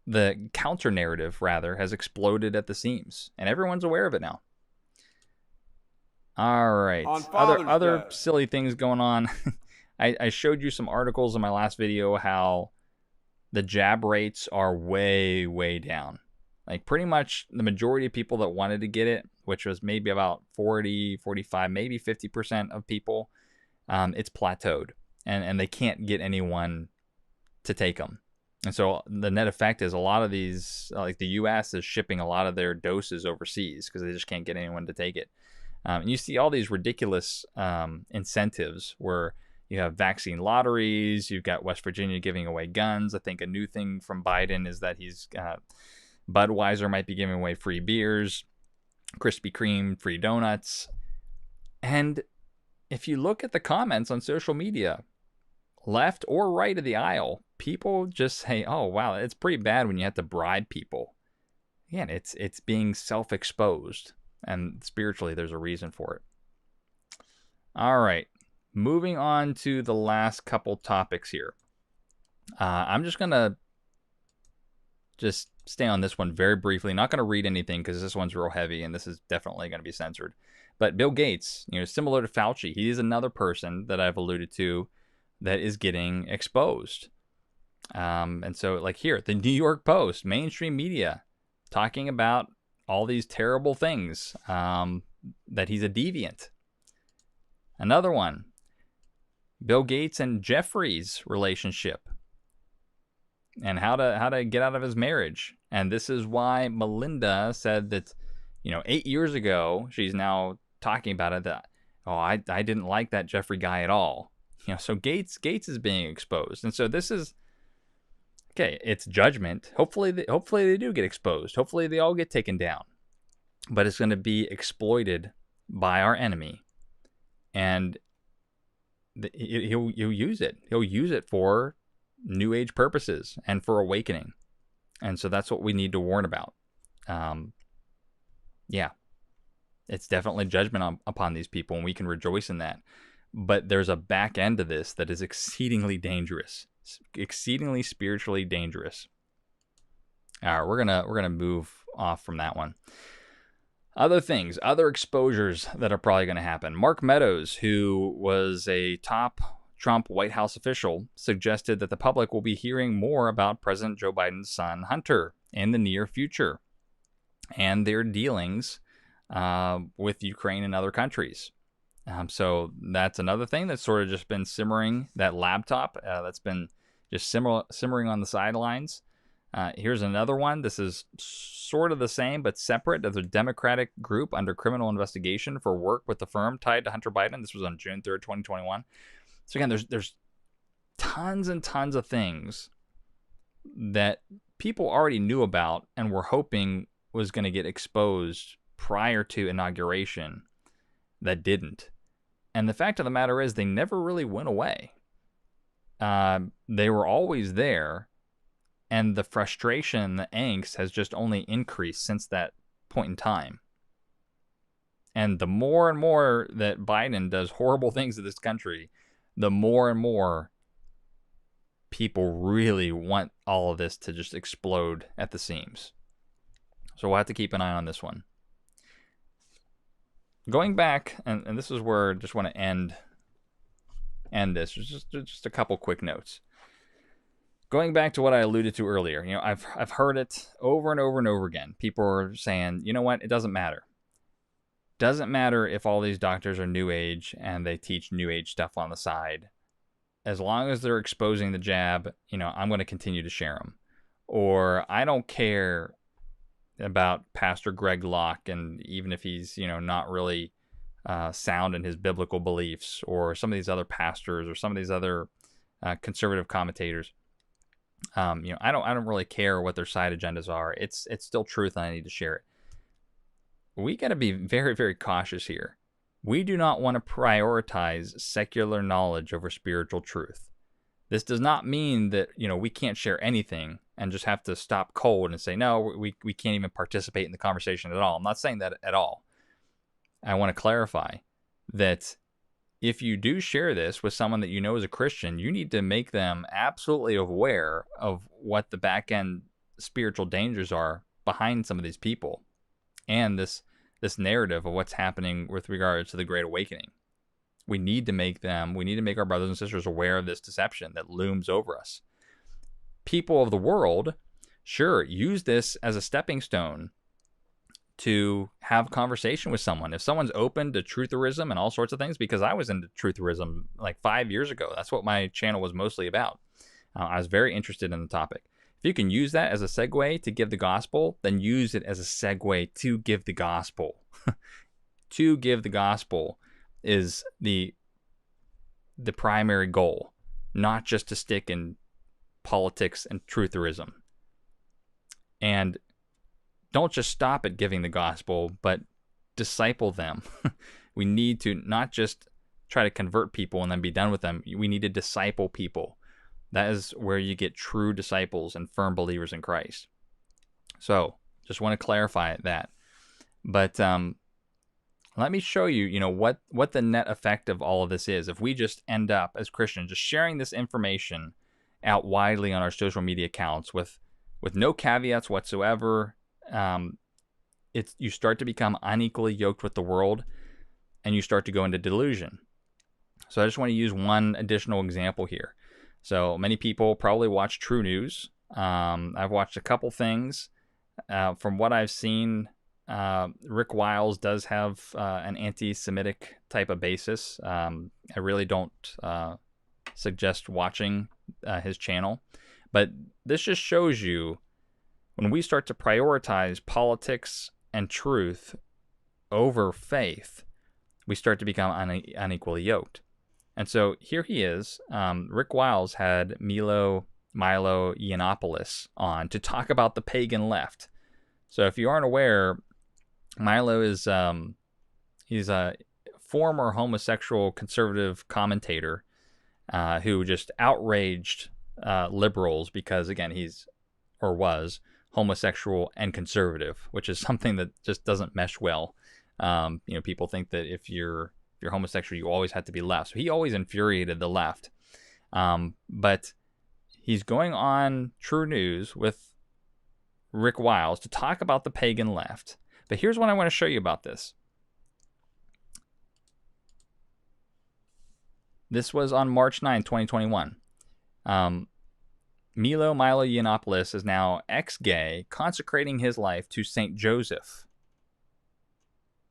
the counter narrative rather has exploded at the seams, and everyone's aware of it now. All right, other silly things going on. I showed you some articles in my last video how the jab rates are way, way down. Like pretty much the majority of people that wanted to get it, which was maybe about 40, 45, maybe 50% of people, it's plateaued. And they can't get anyone to take them. And so the net effect is a lot of these, like the U.S. is shipping a lot of their doses overseas because they just can't get anyone to take it. And you see all these ridiculous incentives where you have vaccine lotteries, you've got West Virginia giving away guns. I think a new thing from Biden is that Budweiser might be giving away free beers, Krispy Kreme, free donuts. And if you look at the comments on social media, left or right of the aisle, people just say, oh, wow, it's pretty bad when you have to bribe people. Again, it's being self-exposed, and spiritually there's a reason for it. All right, moving on to the last couple topics here. I'm just going to stay on this one very briefly. Not going to read anything because this one's real heavy, and this is definitely going to be censored. But Bill Gates, you know, similar to Fauci, he is another person that I've alluded to that is getting exposed. And so like here, the New York Post, mainstream media, talking about all these terrible things, that he's a deviant. Another one, Bill Gates and Jeffrey's relationship and how to get out of his marriage. And this is why Melinda said that, you know, 8 years ago, she's now talking about it, that, oh, I didn't like that Jeffrey guy at all. You know, so Gates is being exposed. And so this is, okay, it's judgment. Hopefully they do get exposed. Hopefully they all get taken down. But it's going to be exploited by our enemy. And he'll use it. He'll use it for New Age purposes and for awakening. And so that's what we need to warn about. Yeah, it's definitely judgment upon these people, and we can rejoice in that. But there's a back end to this that is exceedingly dangerous, exceedingly spiritually dangerous. All right, we're gonna move off from that one. Other things, other exposures that are probably going to happen. Mark Meadows, who was a top Trump White House official, suggested that the public will be hearing more about President Joe Biden's son, Hunter, in the near future and their dealings with Ukraine and other countries. So that's another thing that's sort of just been simmering. That laptop that's been just simmering on the sidelines. Here's another one. This is sort of the same, but separate. There's a Democratic group under criminal investigation for work with the firm tied to Hunter Biden. This was on June 3rd, 2021. So again, there's tons and tons of things that people already knew about and were hoping was going to get exposed prior to inauguration that didn't. And the fact of the matter is they never really went away. They were always there. And the frustration, the angst has just only increased since that point in time. And the more and more that Biden does horrible things to this country, the more and more people really want all of this to just explode at the seams. So we'll have to keep an eye on this one. Going back, and this is where I just want to end this. Just a couple quick notes. Going back to what I alluded to earlier, I've heard it over and over and over again. People are saying, you know what, it doesn't matter. Doesn't matter if all these doctors are New Age and they teach New Age stuff on the side. As long as they're exposing the jab, I'm going to continue to share them. Or I don't care about Pastor Greg Locke, and even if he's, not really sound in his biblical beliefs, or some of these other pastors, or some of these other conservative commentators. I don't really care what their side agendas are. It's still truth, and I need to share it. We got to be very, very cautious here. We do not want to prioritize secular knowledge over spiritual truth. This does not mean that, we can't share anything and just have to stop cold and say, no, we can't even participate in the conversation at all. I'm not saying that at all. I want to clarify that if you do share this with someone that you know is a Christian, you need to make them absolutely aware of what the back end spiritual dangers are behind some of these people and this narrative of what's happening with regards to the Great Awakening. We need to make our brothers and sisters aware of this deception that looms over us. People of the world, sure, use this as a stepping stone to have conversation with someone. If someone's open to trutherism and all sorts of things, because I was into trutherism like 5 years ago. That's what my channel was mostly about. I was very interested in the topic. If you can use that as a segue to give the gospel, then use it as a segue to give the gospel. To give the gospel is the primary goal, not just to stick in politics and trutherism. And don't just stop at giving the gospel, but disciple them. We need to not just try to convert people and then be done with them. We need to disciple people. That is where you get true disciples and firm believers in Christ. So, just want to clarify that. But let me show you, what the net effect of all of this is. If we just end up as Christians just sharing this information out widely on our social media accounts with no caveats whatsoever, you start to become unequally yoked with the world, and you start to go into delusion. So I just want to use one additional example here. So many people probably watch True News. I've watched a couple things. From what I've seen, Rick Wiles does have an anti-Semitic type of basis. I really don't suggest watching his channel. But this just shows you, when we start to prioritize politics and truth over faith, we start to become unequally yoked. And so here he is. Rick Wiles had Milo Yiannopoulos on to talk about the pagan left. So if you aren't aware, Milo is he's a former homosexual conservative commentator who just outraged liberals because, again, was homosexual and conservative, which is something that just doesn't mesh well. People think that if you're homosexual, you always have to be left. So he always infuriated the left. But he's going on True News with Rick Wiles to talk about the pagan left. But here's what I want to show you about this. This was on March 9, 2021. Milo Yiannopoulos is now ex-gay, consecrating his life to Saint Joseph.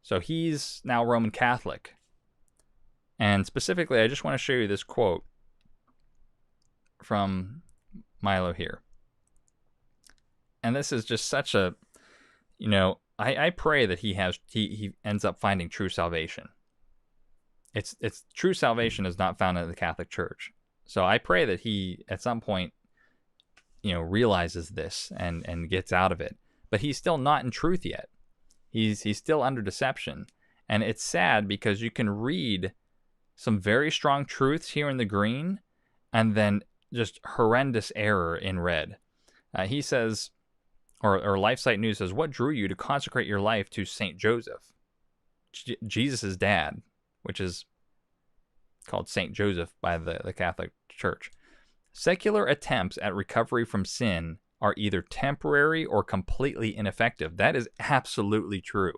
So he's now Roman Catholic. And specifically, I just want to show you this quote from Milo here. And this is just such a, I pray that he ends up finding true salvation. It's true salvation is not found in the Catholic Church. So I pray that he at some point, realizes this and gets out of it. But he's still not in truth yet. He's still under deception. And it's sad because you can read some very strong truths here in the green and then just horrendous error in red. He says, or LifeSite News says, what drew you to consecrate your life to St. Joseph, Jesus' dad, which is called St. Joseph by the Catholic Church. Secular attempts at recovery from sin are either temporary or completely ineffective. That is absolutely true.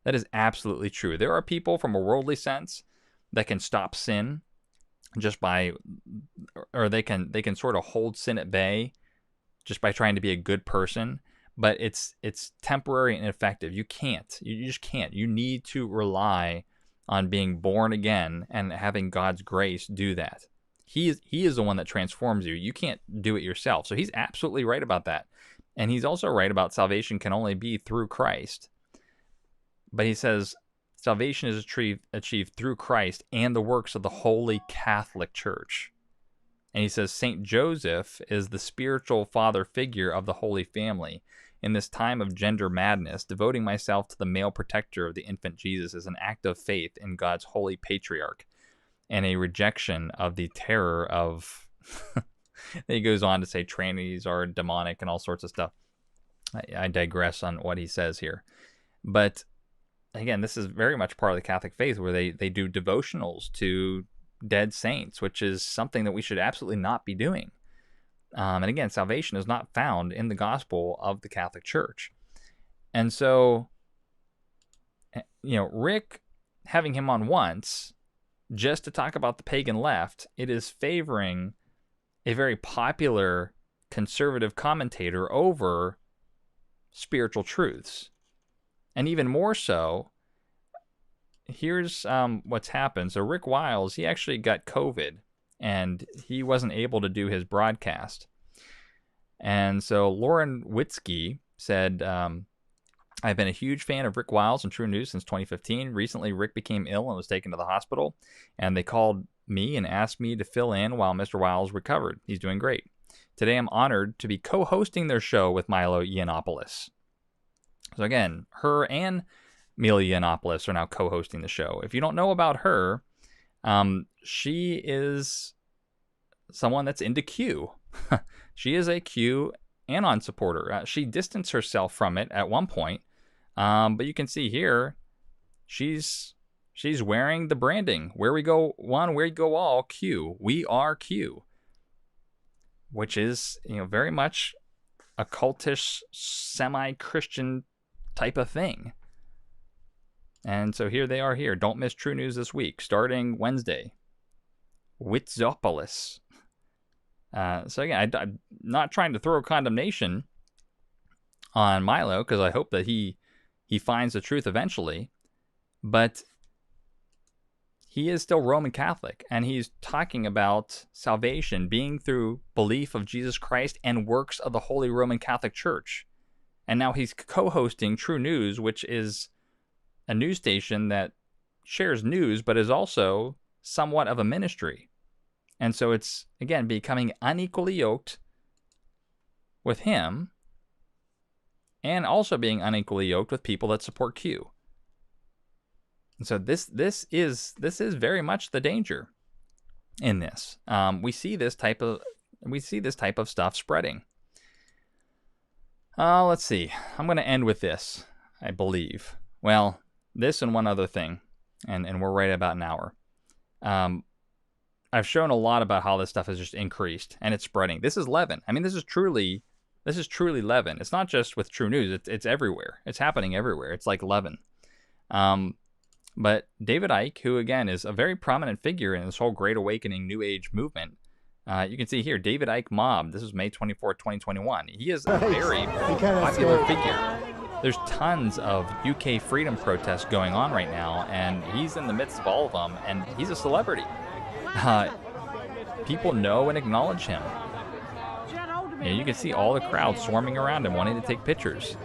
That is absolutely true. There are people from a worldly sense that can stop sin just by, or they can sort of hold sin at bay just by trying to be a good person, but it's temporary and ineffective. You just can't. You need to rely on being born again and having God's grace do that. He is the one that transforms you. You can't do it yourself. So he's absolutely right about that. And he's also right about salvation can only be through Christ. But he says salvation is achieved through Christ and the works of the Holy Catholic Church. And he says St. Joseph is the spiritual father figure of the Holy Family. In this time of gender madness, devoting myself to the male protector of the infant Jesus is an act of faith in God's holy patriarch and a rejection of the terror of... He goes on to say trannies are demonic and all sorts of stuff. I digress on what he says here. But again, this is very much part of the Catholic faith where they do devotionals to dead saints, which is something that we should absolutely not be doing. And again, salvation is not found in the gospel of the Catholic Church. And so, Rick, having him on once, just to talk about the pagan left, it is favoring a very popular conservative commentator over spiritual truths. And even more so, here's what's happened. So Rick Wiles, he actually got COVID, and he wasn't able to do his broadcast. And so Lauren Witzke said, I've been a huge fan of Rick Wiles and True News since 2015. Recently, Rick became ill and was taken to the hospital, and they called me and asked me to fill in while Mr. Wiles recovered. He's doing great. Today, I'm honored to be co-hosting their show with Milo Yiannopoulos. So again, her and Mila Yiannopoulos are now co-hosting the show. If you don't know about her, she is someone that's into Q. She is a QAnon supporter. She distanced herself from it at one point, but you can see here, she's wearing the branding. Where we go one, where we go all, Q. We are Q. Which is, very much a cultish, semi-Christian type of thing. And so here they are here. Don't miss True News this week, starting Wednesday. Witzopolis. So again, I'm not trying to throw condemnation on Milo, because I hope that he finds the truth eventually. But he is still Roman Catholic, and he's talking about salvation being through belief of Jesus Christ and works of the Holy Roman Catholic Church. And now he's co-hosting True News, which is a news station that shares news, but is also somewhat of a ministry. And so it's, again, becoming unequally yoked with him and also being unequally yoked with people that support Q. And so this is very much the danger in this. We see this type of stuff spreading. Let's see. I'm going to end with this, I believe. Well, this and one other thing, and we're right about an hour. I've shown a lot about how this stuff has just increased and it's spreading. This is leaven. I mean, this is truly leaven. It's not just with True News. It's everywhere. It's happening everywhere. It's like leaven. But David Icke, who again is a very prominent figure in this whole Great Awakening New Age movement, you can see here, David Icke Mob. This is May 24, 2021. He is a very popular figure. There's tons of UK freedom protests going on right now, and he's in the midst of all of them, and he's a celebrity. People know and acknowledge him. And you can see all the crowd swarming around him, wanting to take pictures.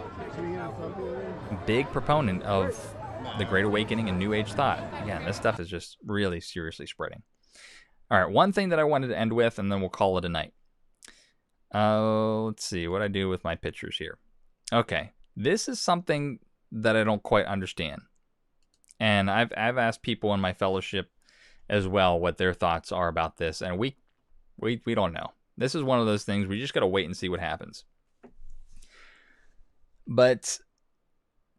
Big proponent of the Great Awakening and New Age thought. Again, this stuff is just really seriously spreading. All right, one thing that I wanted to end with, and then we'll call it a night. Let's see what I do with my pictures here. Okay, this is something that I don't quite understand. And I've asked people in my fellowship as well what their thoughts are about this, and we don't know. This is one of those things we just got to wait and see what happens. But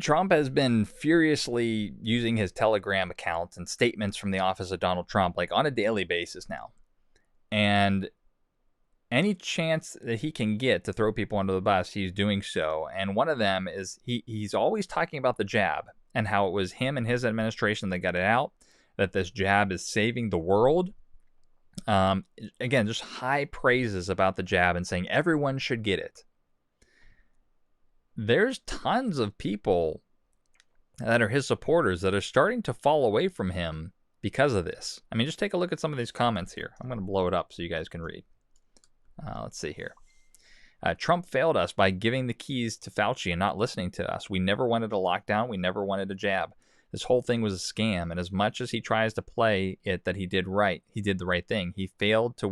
Trump has been furiously using his Telegram account and statements from the office of Donald Trump like on a daily basis now. And any chance that he can get to throw people under the bus, he's doing so. And one of them is he's always talking about the jab and how it was him and his administration that got it out, that this jab is saving the world. Again, just high praises about the jab and saying everyone should get it. There's tons of people that are his supporters that are starting to fall away from him because of this. I mean, just take a look at some of these comments here. I'm going to blow it up so you guys can read. Let's see here. Trump failed us by giving the keys to Fauci and not listening to us. We never wanted a lockdown. We never wanted a jab. This whole thing was a scam, and as much as he tries to play it that he did the right thing. He failed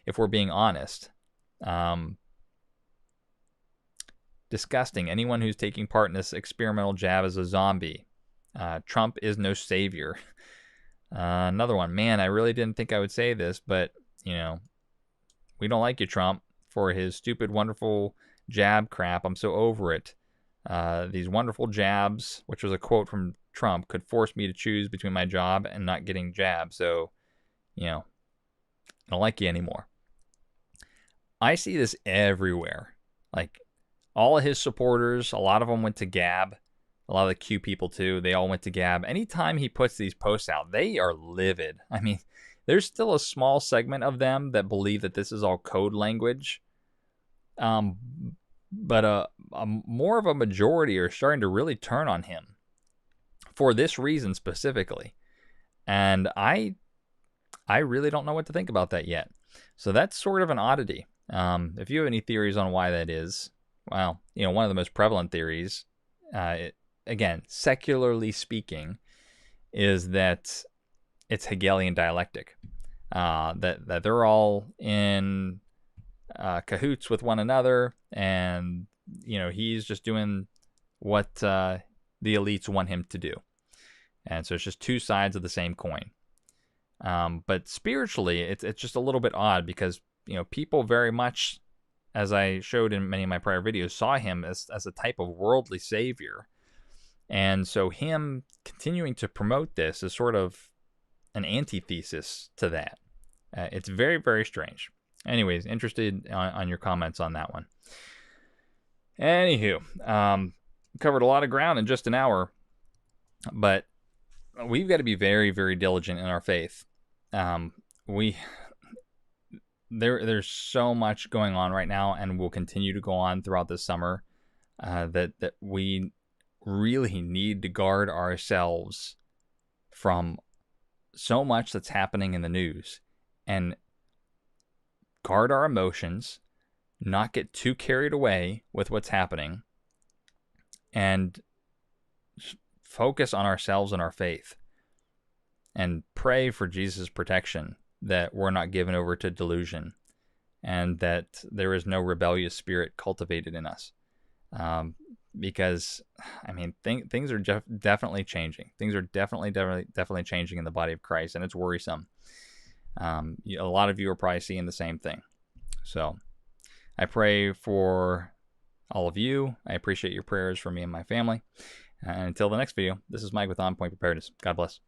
if we're being honest. Disgusting. Anyone who's taking part in this experimental jab is a zombie. Trump is no savior. Another one. Man, I really didn't think I would say this, but, we don't like you, Trump, for his stupid, wonderful jab crap. I'm so over it. These wonderful jabs, which was a quote from Trump, could force me to choose between my job and not getting jabbed. So, I don't like you anymore. I see this everywhere. Like, all of his supporters, a lot of them went to Gab. A lot of the Q people, too, they all went to Gab. Anytime he puts these posts out, they are livid. I mean, there's still a small segment of them that believe that this is all code language. But more of a majority are starting to really turn on him for this reason specifically. And I really don't know what to think about that yet. So that's sort of an oddity. If you have any theories on why that is, well, one of the most prevalent theories, again, secularly speaking, is that it's Hegelian dialectic. That they're all in cahoots with one another, and he's just doing what the elites want him to do, and so it's just two sides of the same coin. But spiritually, it's just a little bit odd because people very much, as I showed in many of my prior videos, saw him as a type of worldly savior, and so him continuing to promote this is sort of an antithesis to that. It's very, very strange. Anyways, interested on your comments on that one. Anywho, covered a lot of ground in just an hour, but we've got to be very, very diligent in our faith. There's so much going on right now, and will continue to go on throughout this summer, that we really need to guard ourselves from so much that's happening in the news, and guard our emotions, not get too carried away with what's happening, and focus on ourselves and our faith, and pray for Jesus' protection, that we're not given over to delusion, and that there is no rebellious spirit cultivated in us. Because, I mean, things are definitely changing. Things are definitely changing in the body of Christ, and it's worrisome. A lot of you are probably seeing the same thing. So I pray for all of you. I appreciate your prayers for me and my family. And until the next video, this is Mike with On Point Preparedness. God bless.